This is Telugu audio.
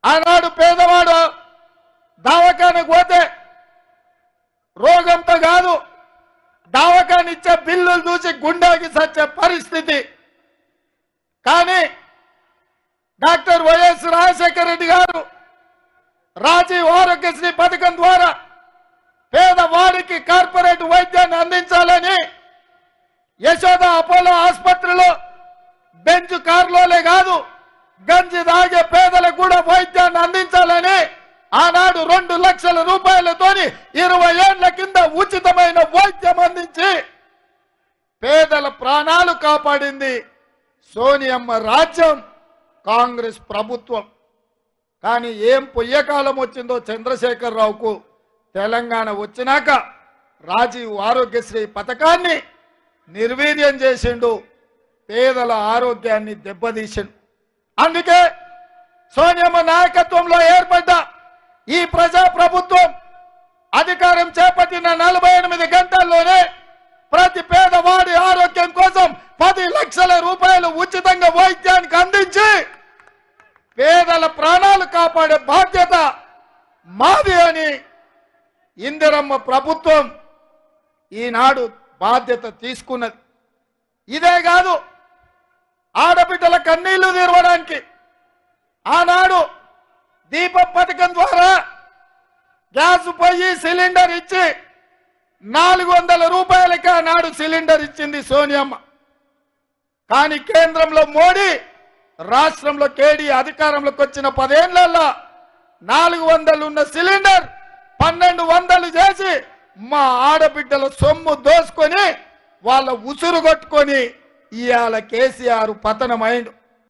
ఆనాడు పేదవాడు దవాఖానకు పోతే రోగంతో కాదు దవాఖానిచ్చే బిల్లులు చూసి గుండెకి సచ్చే పరిస్థితి. కానీ డాక్టర్ వైఎస్ రాజశేఖర రెడ్డి గారు రాజీవ్ ఆరోగ్యశ్రీ పథకం ద్వారా పేదవాడికి కార్పొరేట్ వైద్యాన్ని అందించాలని యశోద అపోలో ఆసుపత్రిలో బెంచ్ కార్లోనే కాదు గంజి తాగే పేదలకు కూడా వైద్యాన్ని అందించాలని ఆనాడు 2 లక్షల రూపాయలతోని 20 ఏళ్ల కింద ఉచితమైన వైద్యం అందించి పేదల ప్రాణాలు కాపాడింది సోనియమ్మ రాజ్యం, కాంగ్రెస్ ప్రభుత్వం. కానీ ఏం పొయ్యకాలం వచ్చిందో చంద్రశేఖరరావుకు. తెలంగాణ వచ్చినాక రాజీవ్ ఆరోగ్యశ్రీ పథకాన్ని నిర్వీర్యం చేసిండు, పేదల ఆరోగ్యాన్ని దెబ్బతీసిండు. అందుకే సోనియమ్మ నాయకత్వంలో ఏర్పడ్డ ఈ ప్రజా ప్రభుత్వం అధికారం చేపట్టిన 48 గంటల్లోనే ప్రతి పేదవాడి ఆరోగ్యం కోసం 10 లక్షల రూపాయలు ఉచితంగా వైద్యానికి అందించి పేదల ప్రాణాలు కాపాడే బాధ్యత మాది అని ఇందిరమ్మ ప్రభుత్వం ఈనాడు బాధ్యత తీసుకున్నది. ఇదే కాదు, ఆడబిడ్డల కన్నీళ్లు తీర్వడానికి ఆనాడు దీపం పథకం ద్వారా గ్యాస్ పొయ్యి సిలిండర్ ఇచ్చి 400 రూపాయలకి ఆనాడు సిలిండర్ ఇచ్చింది సోనియమ్మ. కానీ కేంద్రంలో మోడీ, రాష్ట్రంలో కేడీ అధికారంలోకి వచ్చిన 10 ఏళ్లలో 400 ఉన్న సిలిండర్ 1200 చేసి మా ఆడబిడ్డల సొమ్ము దోసుకొని వాళ్ళ ఉసురు కొట్టుకొని ఇవాళ కేసీఆర్ పతనమైండు.